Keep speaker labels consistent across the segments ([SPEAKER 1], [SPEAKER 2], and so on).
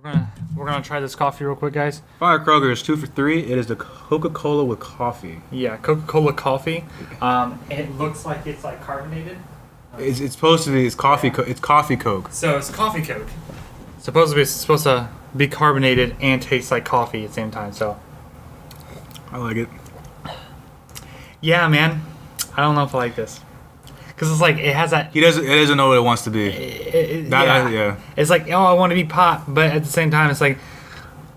[SPEAKER 1] We're gonna try this coffee real quick, guys.
[SPEAKER 2] Fire Kroger is 2 for $3. It is the Coca-Cola with coffee.
[SPEAKER 1] Yeah, Coca-Cola coffee. It looks like it's like carbonated.
[SPEAKER 2] It's supposed to be. It's coffee.
[SPEAKER 1] Yeah.
[SPEAKER 2] It's coffee Coke.
[SPEAKER 1] So it's coffee Coke. Supposedly it's supposed to be carbonated and taste like coffee at the same time. So
[SPEAKER 2] I like it.
[SPEAKER 1] yeah, man. I don't know if I like this. Because it's like, it has that...
[SPEAKER 2] He doesn't know what it wants to be.
[SPEAKER 1] Yeah. It's like, oh, I want to be pop, but at the same time, it's like,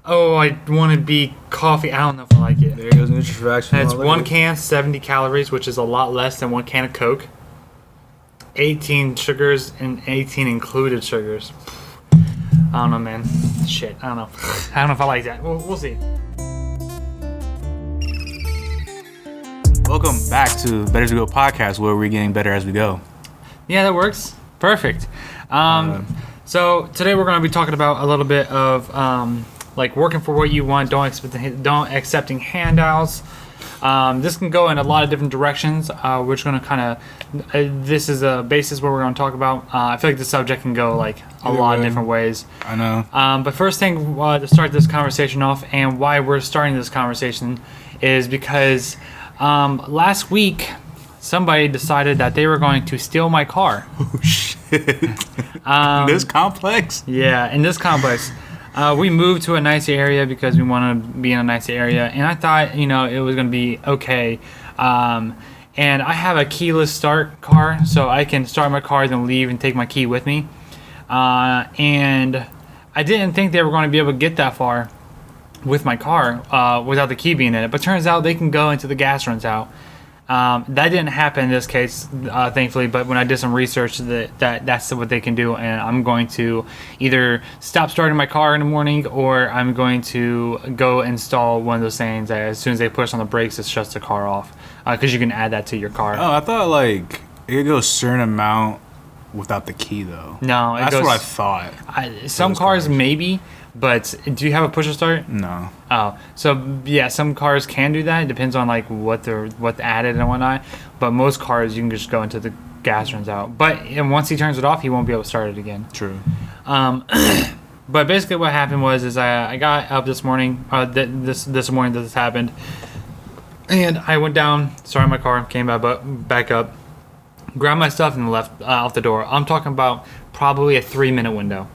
[SPEAKER 1] oh, I want to be coffee. I don't know if I like it.
[SPEAKER 2] There goes NutriFacts.
[SPEAKER 1] And it's one can, 70 calories, which is a lot less than one can of Coke. 18 sugars and 18 included sugars. I don't know, man. Shit, I don't know. I don't know if I like that. We'll see.
[SPEAKER 2] Welcome back to Better as We Go podcast, where we're getting better as we go.
[SPEAKER 1] Yeah, that works. Perfect. So today we're going to be talking about a little bit of like working for what you want, don't accepting handouts. This can go in a lot of different directions. We're just going to kind of this is a basis where we're going to talk about. I feel like the subject can go like a lot of different ways.
[SPEAKER 2] I know.
[SPEAKER 1] But first thing to start this conversation off, and why we're starting this conversation, is because last week somebody decided that they were going to steal my car.
[SPEAKER 2] Oh shit! This complex?
[SPEAKER 1] Yeah, in this complex. We moved to a nice area because we want to be in a nice area, and I thought, it was going to be okay. And I have a keyless start car, so I can start my car, then leave and take my key with me. And I didn't think they were going to be able to get that far with my car without the key being in it, but turns out they can go until the gas runs out. That didn't happen in this case, thankfully, but when I did some research, that's what they can do, and I'm going to either stop starting my car in the morning, or I'm going to go install one of those things that as soon as they push on the brakes, it shuts the car off, because you can add that to your car.
[SPEAKER 2] Oh, I thought like it could go a certain amount without the key, though.
[SPEAKER 1] No,
[SPEAKER 2] that's what I thought.
[SPEAKER 1] Some cars maybe. But do you have a push to start?
[SPEAKER 2] No.
[SPEAKER 1] Oh, so yeah, some cars can do that. It depends on like what's added and whatnot. But most cars you can just go until the gas runs out. And once he turns it off, he won't be able to start it again.
[SPEAKER 2] True.
[SPEAKER 1] But basically, what happened was I got up this morning. This morning this happened, and I went down, started my car, came back up, grabbed my stuff, and left out the door. I'm talking about probably a 3-minute window,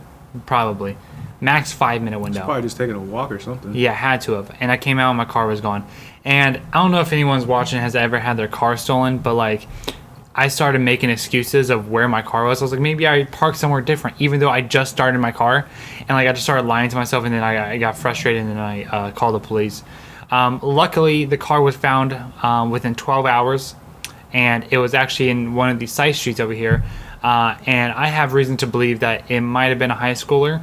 [SPEAKER 1] probably. Max 5-minute window.
[SPEAKER 2] He's probably just taking a walk or something.
[SPEAKER 1] Yeah, had to have. And I came out and my car was gone. And I don't know if anyone's watching has ever had their car stolen, but like I started making excuses of where my car was. I was like, maybe I parked somewhere different, even though I just started my car. And like I just started lying to myself, and then I got frustrated, and then I called the police. Luckily, the car was found within 12 hours, and it was actually in one of these side streets over here. And I have reason to believe that it might have been a high schooler.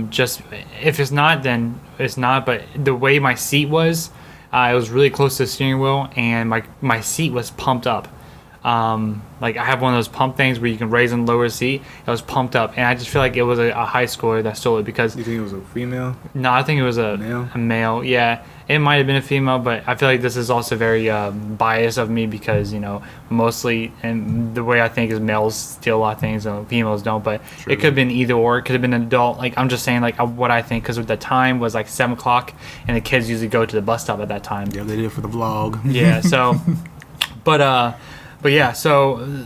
[SPEAKER 1] Just if it's not, then it's not. But the way my seat was, it was really close to the steering wheel, and my seat was pumped up. Like I have one of those pump things where you can raise and lower the seat. It was pumped up, and I just feel like it was a high schooler that stole it because.
[SPEAKER 2] You think it was a female?
[SPEAKER 1] No, I think it was a male. Yeah, it might have been a female, but I feel like this is also very biased of me because mostly, and the way I think is males steal a lot of things and females don't. But True. It could have been either or. It could have been an adult. Like I'm just saying, like what I think, because the time was like 7 o'clock, and the kids usually go to the bus stop at that time.
[SPEAKER 2] Yeah, they did it for the vlog.
[SPEAKER 1] Yeah. So, but yeah. So.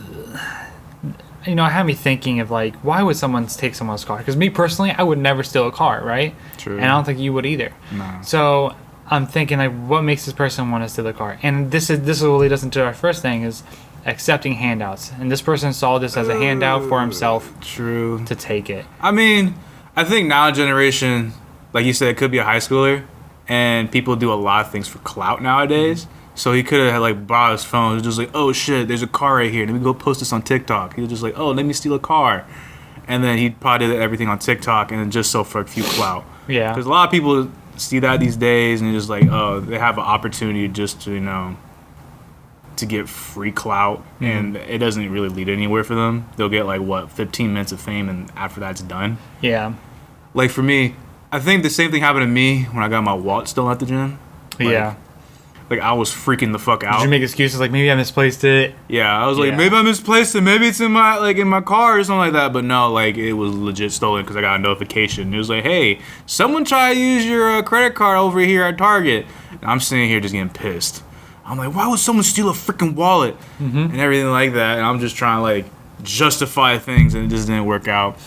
[SPEAKER 1] It had me thinking of like, why would someone take someone's car? Because me personally, I would never steal a car, right?
[SPEAKER 2] True.
[SPEAKER 1] And I don't think you would either.
[SPEAKER 2] No.
[SPEAKER 1] So I'm thinking like, what makes this person want to steal the car? And this really leads into our first thing is accepting handouts. And this person saw this as a handout for himself.
[SPEAKER 2] True.
[SPEAKER 1] To take it.
[SPEAKER 2] I mean, I think now generation, like you said, it could be a high schooler, and people do a lot of things for clout nowadays. So he could have like brought his phone. He was just like, oh shit, there's a car right here. Let me go post this on TikTok. He was just like, oh, let me steal a car. And then he probably did everything on TikTok and then just so for a few clout.
[SPEAKER 1] Yeah.
[SPEAKER 2] Because a lot of people see that these days and they're just like, oh, they have an opportunity just to, to get free clout. Mm-hmm. And it doesn't really lead anywhere for them. They'll get 15 minutes of fame, and after that's done.
[SPEAKER 1] Yeah.
[SPEAKER 2] Like for me, I think the same thing happened to me when I got my wallet stolen at the gym.
[SPEAKER 1] Yeah.
[SPEAKER 2] Like, I was freaking the fuck out.
[SPEAKER 1] Did you make excuses like maybe I misplaced it?
[SPEAKER 2] Yeah, I was like,
[SPEAKER 1] Yeah.
[SPEAKER 2] maybe I misplaced it. Maybe it's in my car or something like that. But no, like, it was legit stolen because I got a notification. It was like, hey, someone try to use your credit card over here at Target. And I'm sitting here just getting pissed. I'm like, why would someone steal a freaking wallet and everything like that? And I'm just trying to like justify things, and it just didn't work out.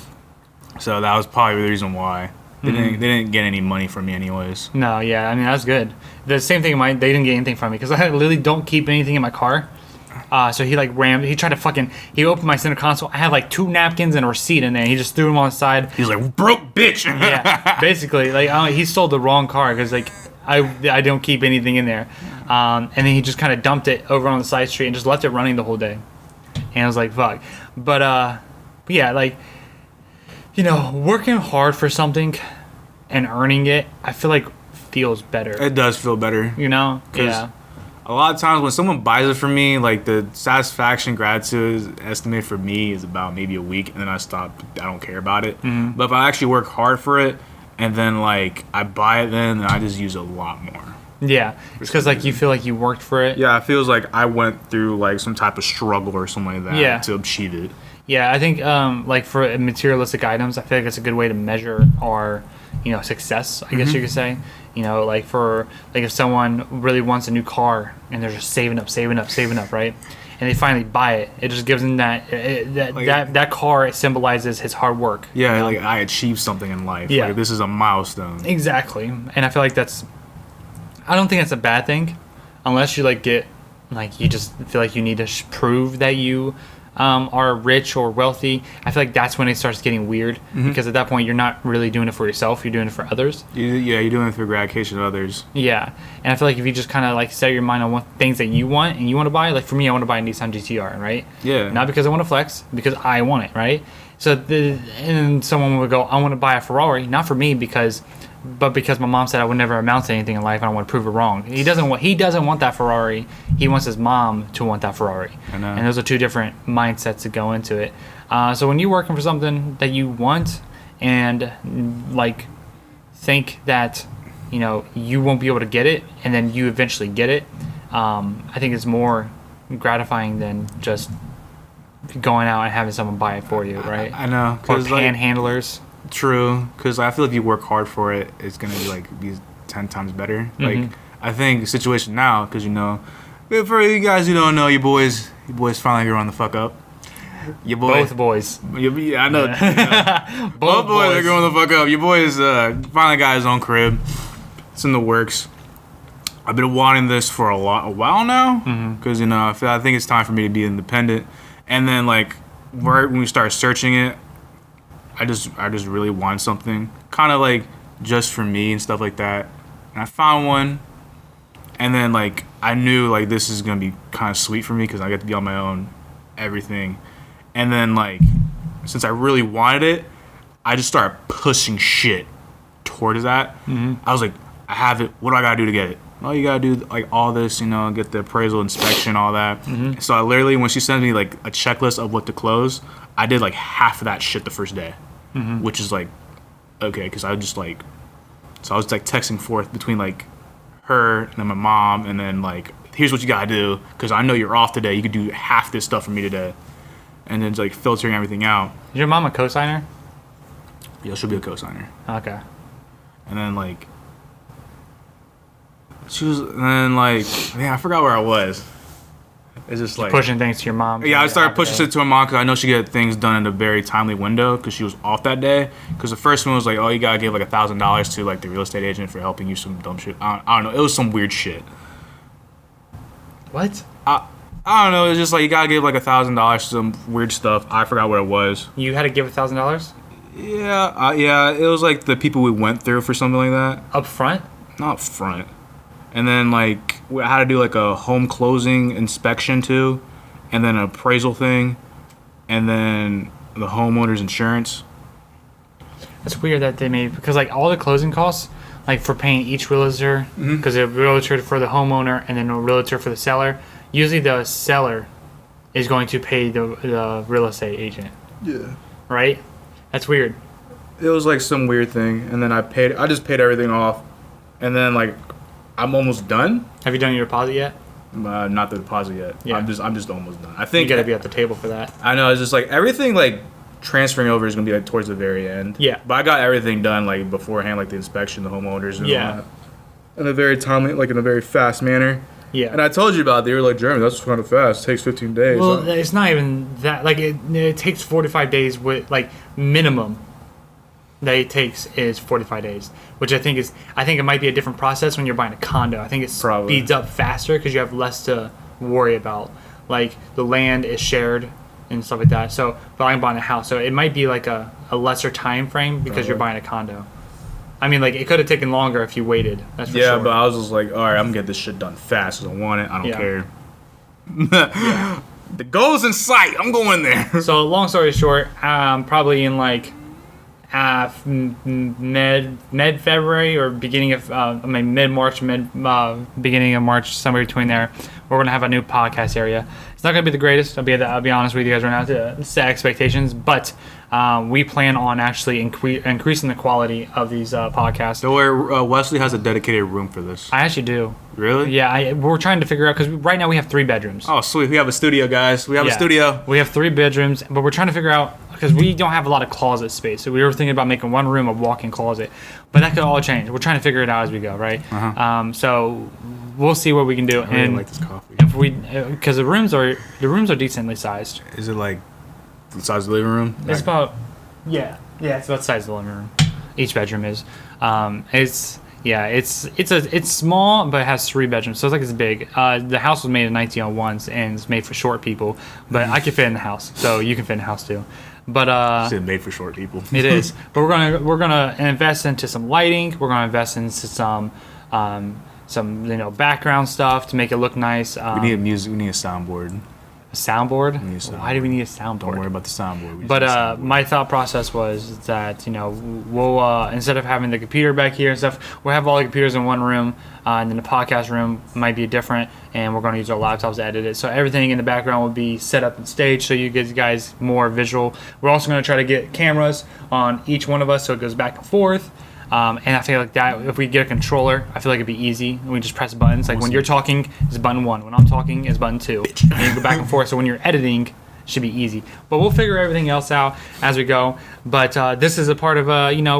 [SPEAKER 2] So that was probably the reason why they didn't get any money from me, anyways.
[SPEAKER 1] No, yeah, I mean that's good. The same thing. They didn't get anything from me because I literally don't keep anything in my car. So he like rammed. He tried to he opened my center console. I had like 2 napkins and a receipt in there. He just threw them on the side.
[SPEAKER 2] He's like, broke bitch.
[SPEAKER 1] Yeah, basically, like he stole the wrong car because like I don't keep anything in there. And then he just kind of dumped it over on the side street and just left it running the whole day. And I was like, fuck. But yeah, like, you know, working hard for something and earning it, I feel like feels better.
[SPEAKER 2] It does feel better.
[SPEAKER 1] You know? Yeah.
[SPEAKER 2] A lot of times when someone buys it from me, like the satisfaction, gratitude estimate for me is about maybe a week, and then I stop. I don't care about it. But if I actually work hard for it, and then like I buy it, then I just use it a lot more.
[SPEAKER 1] Yeah, it's because like you feel like you worked for it.
[SPEAKER 2] Yeah, it feels like I went through like some type of struggle or something like that
[SPEAKER 1] Yeah.
[SPEAKER 2] to achieve it.
[SPEAKER 1] Yeah, I think like for materialistic items, I feel like it's a good way to measure our, you know, success. I guess you could say. You know, like for like if someone really wants a new car and they're just saving up, right? And they finally buy it. It just gives them that car. It symbolizes his hard work.
[SPEAKER 2] Yeah, like I achieved something in life.
[SPEAKER 1] Yeah.
[SPEAKER 2] Like, this is a milestone.
[SPEAKER 1] Exactly, and I feel like I don't think that's a bad thing, unless you like you just feel like you need to prove that you are rich or wealthy. I feel like that's when it starts getting weird because at that point you're not really doing it for yourself, you're doing it for others.
[SPEAKER 2] You're doing it for gratification of others.
[SPEAKER 1] Yeah, and I feel like if you just kind of like set your mind on things that you want and you want to buy, like for me, I want to buy a Nissan GTR, right?
[SPEAKER 2] Yeah.
[SPEAKER 1] Not because I want to flex, because I want it, right? So and someone would go, I want to buy a Ferrari, not for me but because my mom said I would never amount to anything in life, and I want to prove her wrong. He doesn't want that Ferrari. He wants his mom to want that Ferrari.
[SPEAKER 2] I know.
[SPEAKER 1] And those are 2 different mindsets that go into it. So when you're working for something that you want and like think that you know you won't be able to get it, and then you eventually get it, I think it's more gratifying than just going out and having someone buy it for you, right?
[SPEAKER 2] I know.
[SPEAKER 1] Or
[SPEAKER 2] 'Cause, like,
[SPEAKER 1] panhandlers.
[SPEAKER 2] true, because I feel like if you work hard for it, it's gonna be 10 times better. Like I think the situation now, because you know, for you guys who don't know, your boys finally growing the fuck up. Your boy,
[SPEAKER 1] Both boys.
[SPEAKER 2] I know.
[SPEAKER 1] Both
[SPEAKER 2] boys are growing the fuck up. Your boy is finally got his own crib. It's in the works. I've been wanting this for a while now, because you know I think it's time for me to be independent. And then like right when we start searching it, I just really want something kind of like just for me and stuff like that. And I found one, and then like I knew like this is gonna be kind of sweet for me because I get to be on my own, everything. And then like since I really wanted it, I just started pushing shit towards that. I was like, I have it. What do I gotta do to get it? Oh, you gotta do like all this, you know, get the appraisal, inspection, all that. So I literally, when she sent me like a checklist of what to close, I did like half of that shit the first day, which is like okay, because I was like texting forth between like her and then my mom, and then like here's what you gotta do because I know you're off today. You could do half this stuff for me today, and then it's like filtering everything out.
[SPEAKER 1] Is your mom a cosigner?
[SPEAKER 2] Yeah, she'll be a cosigner.
[SPEAKER 1] Okay.
[SPEAKER 2] And then like she was, and then like man, I forgot where I was. It's just like
[SPEAKER 1] Pushing things to your mom.
[SPEAKER 2] yeah, I started pushing shit to her mom because I know she get things done in a very timely window because she was off that day. Because the first one was like, oh, you gotta give like $1,000 to like the real estate agent for helping you some dumb shit. I don't know. It was some weird shit.
[SPEAKER 1] What?
[SPEAKER 2] I don't know. It was just like you gotta give like $1,000 to some weird stuff. I forgot what it was.
[SPEAKER 1] You had to give $1,000
[SPEAKER 2] Yeah. It was like the people we went through for something like that.
[SPEAKER 1] up front?
[SPEAKER 2] Not front. And then like I had to do like a home closing inspection too, and then an appraisal thing, and then the homeowner's insurance.
[SPEAKER 1] That's weird that they made because like all the closing costs, like for paying each realtor, because a realtor for the homeowner and then a realtor for the seller. Usually the seller is going to pay the real estate agent.
[SPEAKER 2] Yeah.
[SPEAKER 1] Right? That's weird.
[SPEAKER 2] It was like some weird thing, and then I just paid everything off, and then like I'm almost done.
[SPEAKER 1] Have you done your deposit yet?
[SPEAKER 2] Not the deposit yet.
[SPEAKER 1] Yeah.
[SPEAKER 2] I'm just almost done. I
[SPEAKER 1] You
[SPEAKER 2] think
[SPEAKER 1] gotta be at the table for that.
[SPEAKER 2] I know. It's just like everything like transferring over is gonna be like towards the very end.
[SPEAKER 1] Yeah.
[SPEAKER 2] But I got everything done like beforehand, like the inspection, the homeowners, and
[SPEAKER 1] Yeah.
[SPEAKER 2] all that. In a very timely, like in a very fast manner.
[SPEAKER 1] Yeah.
[SPEAKER 2] And I told you about it. They were like, Jeremy, that's kind of fast. It takes 15 days.
[SPEAKER 1] Well, it's not even that. Like, it takes 45 days with, like, minimum that it takes is 45 days, which I think it might be a different process when you're buying a condo. I think it
[SPEAKER 2] Probably.
[SPEAKER 1] speeds up faster because you have less to worry about. Like, the land is shared and stuff like that. So, but I'm buying a house. So it might be like a lesser time frame because you're buying a condo. I mean, like, it could have taken longer if you waited. That's for
[SPEAKER 2] yeah,
[SPEAKER 1] sure.
[SPEAKER 2] but I was just like, all right, I'm gonna get this shit done fast because I want it. I don't care. The goal's in sight. I'm going there.
[SPEAKER 1] So, long story short, probably in like mid February or beginning of mid March, beginning of March, somewhere between there, we're gonna have a new podcast area. It's not gonna be the greatest. I'll be honest with you guys right now to set expectations, but we plan on actually increasing the quality of these podcasts.
[SPEAKER 2] So where Wesley has a dedicated room for this.
[SPEAKER 1] I actually do.
[SPEAKER 2] Really?
[SPEAKER 1] Yeah, we're trying to figure out because right now we have 3 bedrooms.
[SPEAKER 2] Oh, sweet. We have a studio, guys. We have a studio.
[SPEAKER 1] We have 3 bedrooms, but we're trying to figure out because we don't have a lot of closet space. So we were thinking about making one room a walk-in closet, but that could all change. We're trying to figure it out as we go, right? So we'll see what we can do.
[SPEAKER 2] I really like this coffee.
[SPEAKER 1] If we, because the rooms are decently sized.
[SPEAKER 2] Is it like the size of the living room?
[SPEAKER 1] It's about it's about the size of the living room. Each bedroom is. It's small, but it has 3 bedrooms, so it's big. The house was made in 1901 and it's made for short people, but I can fit in the house, so you can fit in the house too. But
[SPEAKER 2] it's made for short people.
[SPEAKER 1] It is. But we're gonna invest into some lighting. We're gonna invest into some background stuff to make it look nice.
[SPEAKER 2] We need music. We need a soundboard.
[SPEAKER 1] A soundboard?
[SPEAKER 2] We need a soundboard.
[SPEAKER 1] Why do we need a soundboard?
[SPEAKER 2] Don't worry about the soundboard.
[SPEAKER 1] But my thought process was that we'll instead of having the computer back here and stuff, we'll have all the computers in one room, and then the podcast room might be different, and we're going to use our laptops to edit it. So everything in the background will be set up and staged, so you guys more visual. We're also going to try to get cameras on each one of us, so it goes back and forth. And I feel like that if we get a controller, I feel like it'd be easy. We just press buttons. Like when you're talking, it's button 1. When I'm talking, it's button 2. And you go back and forth. So when you're editing, it should be easy. But we'll figure everything else out as we go. But this is a part of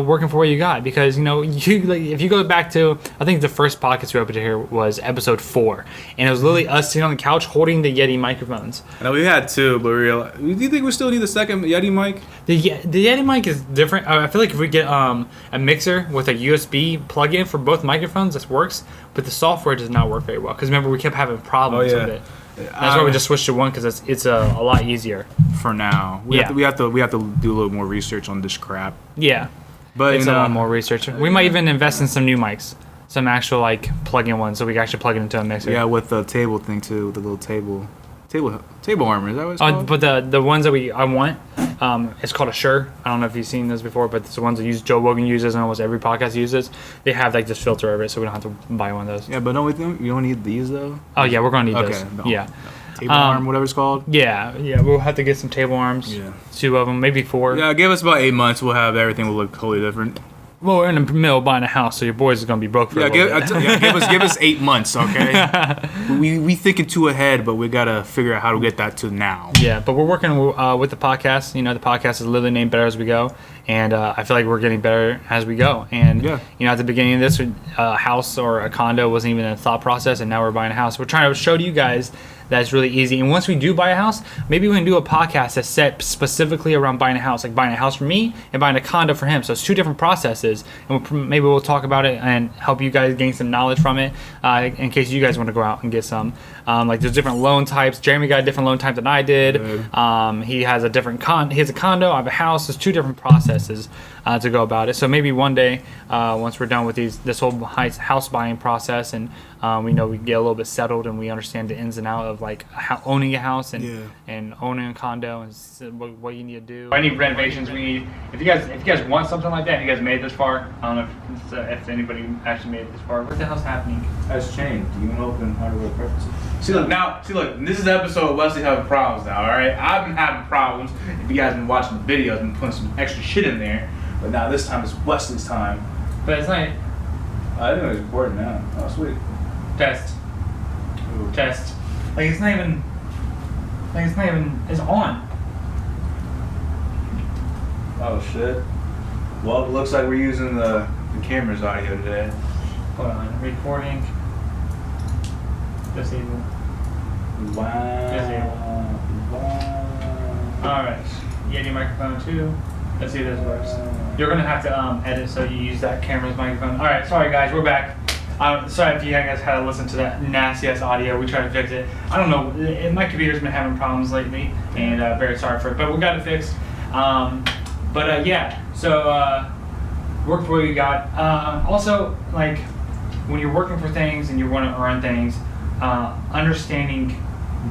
[SPEAKER 1] working for what you got, because if you go back to, I think the first podcast we opened here was episode 4, and it was literally us sitting on the couch holding the Yeti microphones.
[SPEAKER 2] I know we had 2, but do you think we still need the second Yeti mic?
[SPEAKER 1] The Yeti mic is different. I feel like if we get a mixer with a USB plug-in for both microphones, this works. But the software does not work very well, because remember we kept having problems with it. That's why we just switched to one, because it's a lot easier.
[SPEAKER 2] For now, we have to do a little more research on this crap.
[SPEAKER 1] Yeah,
[SPEAKER 2] but
[SPEAKER 1] it's a lot more research. We might even invest in some new mics, some actual plug-in ones, so we can actually plug it into a mixer.
[SPEAKER 2] Yeah, with the table thing too, the little table armor. Is that what it's called?
[SPEAKER 1] But the ones that I want, it's called a Shure. I don't know if you've seen those before, but it's the ones that Joe Rogan uses and almost every podcast uses. They have this filter over it, so we don't have to buy one of those.
[SPEAKER 2] Yeah, but don't we think you don't need these though?
[SPEAKER 1] Oh yeah, we're gonna need those.
[SPEAKER 2] No.
[SPEAKER 1] Yeah.
[SPEAKER 2] Table arm, whatever it's called.
[SPEAKER 1] Yeah, we'll have to get some table arms.
[SPEAKER 2] Yeah.
[SPEAKER 1] 2 of them, maybe 4.
[SPEAKER 2] Yeah, give us about 8 months. We'll have everything will look totally different.
[SPEAKER 1] Well, we're in the middle of buying a house, so your boys is gonna be broke for a little bit.
[SPEAKER 2] Give us 8 months, okay? we thinking 2 ahead, but we gotta figure out how to get that to now.
[SPEAKER 1] Yeah, but we're working with the podcast. The podcast is literally named Better As We Go, and I feel like we're getting better as we go. And at the beginning of this, a house or a condo wasn't even a thought process, and now we're buying a house. We're trying to show to you guys that it's really easy. And once we do buy a house, maybe we can do a podcast that's set specifically around buying a house, like buying a house for me and buying a condo for him. So it's 2 different processes, and maybe we'll talk about it and help you guys gain some knowledge from it, in case you guys want to go out and get some. There's different loan types. Jeremy got a different loan type than I did. He has a different he has a condo. I have a house. There's 2 different processes to go about it. So maybe one day, once we're done with this whole house buying process, and we get a little bit settled and we understand the ins and outs of owning a house and owning a condo and what you need to do. Any renovations we need. If you guys want something like that, if you guys made it this far, I don't know if anybody actually made it this far. What the hell's happening?
[SPEAKER 2] That's changed. You can open hardware preferences. See, look, this is the episode of Wesley having problems now, alright? I've been having problems. If you guys been watching the videos, I've been putting some extra shit in there. But now this time it's Wesley's time.
[SPEAKER 1] But it's not.
[SPEAKER 2] I think it's recording now. Oh, sweet.
[SPEAKER 1] Test.
[SPEAKER 2] Ooh.
[SPEAKER 1] Test. Like it's not even. It's on.
[SPEAKER 2] Oh shit. Well, it looks like we're using the camera's audio today.
[SPEAKER 1] Hold on. Recording. Disable.
[SPEAKER 2] Wow.
[SPEAKER 1] Alright. Yeti microphone too. Let's see if this works. You're gonna have to edit so you use that camera's microphone. Alright, sorry guys, we're back. Sorry if you guys had to listen to that nasty ass audio. We tried to fix it. I don't know. My computer's been having problems lately, and very sorry for it. But we got it fixed. Yeah. So work for what you got. Also, like when you're working for things and you want to earn things, understanding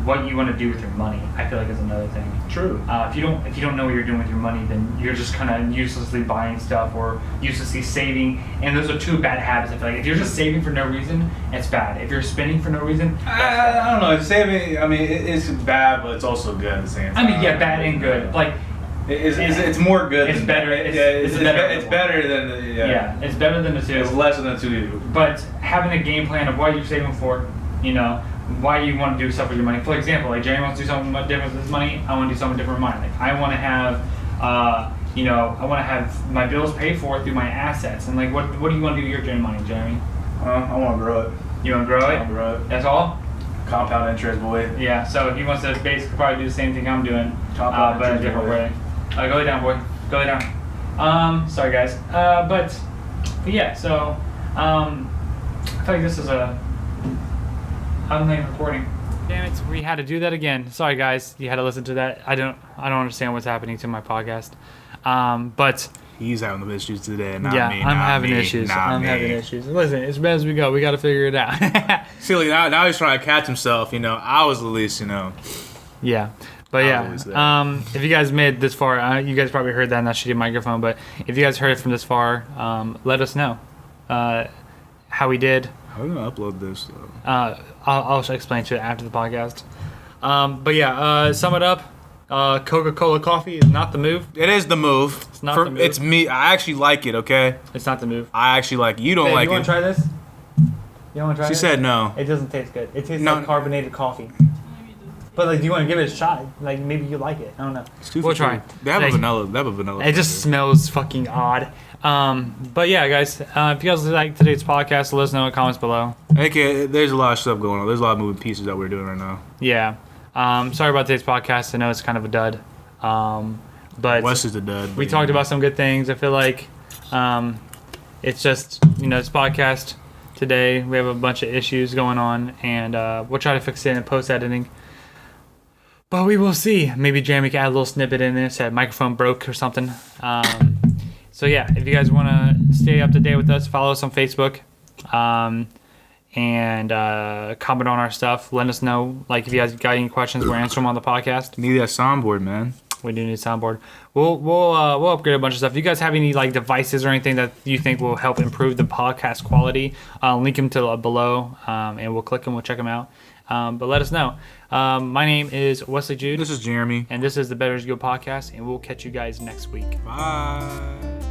[SPEAKER 1] what you want to do with your money, I feel like is another thing.
[SPEAKER 2] True.
[SPEAKER 1] If you don't know what you're doing with your money, then you're just kind of uselessly buying stuff or uselessly saving, and those are two bad habits. I feel like if you're just saving for no reason, it's bad. If you're spending for no reason,
[SPEAKER 2] I don't know. Saving, I mean, it's bad, but it's also good at the same time.
[SPEAKER 1] I mean, yeah, bad and good. Like
[SPEAKER 2] it's more good.
[SPEAKER 1] It's
[SPEAKER 2] than
[SPEAKER 1] better.
[SPEAKER 2] It's
[SPEAKER 1] It's
[SPEAKER 2] better than the,
[SPEAKER 1] yeah. It's better than the two.
[SPEAKER 2] It's less than the two.
[SPEAKER 1] But having a game plan of what you're saving for, why you want to do stuff with your money. For example, like Jeremy wants to do something different with his money. I want to do something different with mine. Like I want to have, I want to have my bills paid for through my assets. And like, what do you want to do with your money, Jeremy?
[SPEAKER 2] I want to grow it.
[SPEAKER 1] You want to grow it?
[SPEAKER 2] I want to grow it.
[SPEAKER 1] That's all?
[SPEAKER 2] Compound interest, boy.
[SPEAKER 1] Yeah. So he wants to basically probably do the same thing I'm doing,
[SPEAKER 2] Compound
[SPEAKER 1] but in a
[SPEAKER 2] interest,
[SPEAKER 1] different
[SPEAKER 2] boy.
[SPEAKER 1] way. Go lay down, boy. Go lay down. Sorry guys. But yeah. So I feel like this is a. I'm not even recording. Damn it, we had to do that again. Sorry guys, you had to listen to that. I don't understand what's happening to my podcast. But
[SPEAKER 2] he's having the issues today, not
[SPEAKER 1] yeah,
[SPEAKER 2] me.
[SPEAKER 1] I'm having issues. I'm having issues. Listen, as bad as we go, we got to figure it out.
[SPEAKER 2] See, like, now he's trying to catch himself. I was at least,
[SPEAKER 1] Yeah. But yeah, if you guys made it this far, you guys probably heard that in that shitty microphone. But if you guys heard it from this far, let us know how we did.
[SPEAKER 2] How are we gonna upload this?
[SPEAKER 1] I'll explain to it after the podcast. But yeah, sum it up. Coca-Cola coffee is not the move.
[SPEAKER 2] It is the move.
[SPEAKER 1] It's not the move.
[SPEAKER 2] It's me. I actually like it. Okay.
[SPEAKER 1] It's not the move.
[SPEAKER 2] I actually like it. You don't like
[SPEAKER 1] you want
[SPEAKER 2] it.
[SPEAKER 1] to try this? You want to try
[SPEAKER 2] She
[SPEAKER 1] this?
[SPEAKER 2] said no.
[SPEAKER 1] It doesn't taste good. It tastes
[SPEAKER 2] No.
[SPEAKER 1] like carbonated coffee. But like, do you want to give it a shot? Like, maybe you like it. I don't know. We'll try.
[SPEAKER 2] They have
[SPEAKER 1] Like,
[SPEAKER 2] a vanilla. They have a vanilla.
[SPEAKER 1] It just smells fucking odd. But yeah, guys, if you guys like today's podcast, let us know in the comments below.
[SPEAKER 2] Okay, there's a lot of stuff going on. There's a lot of moving pieces that we're doing right now.
[SPEAKER 1] Yeah. Sorry about today's podcast. I know it's kind of a dud. But
[SPEAKER 2] Wes is the dud.
[SPEAKER 1] we talked about some good things. I feel like it's just, this podcast today, we have a bunch of issues going on, and we'll try to fix it in post-editing. But we will see. Maybe Jeremy can add a little snippet in there, said microphone broke or something. So yeah, if you guys want to stay up to date with us, follow us on Facebook, and comment on our stuff. Let us know, like, if you guys got any questions, we'll answer them on the podcast.
[SPEAKER 2] Need that soundboard, man.
[SPEAKER 1] We do need a soundboard. We'll upgrade a bunch of stuff. If you guys have any like devices or anything that you think will help improve the podcast quality, link them to below, and we'll click them. We'll check them out. But let us know. My name is Wesley Jude.
[SPEAKER 2] This is Jeremy.
[SPEAKER 1] And this is the Better As You Go podcast, and we'll catch you guys next week.
[SPEAKER 2] Bye.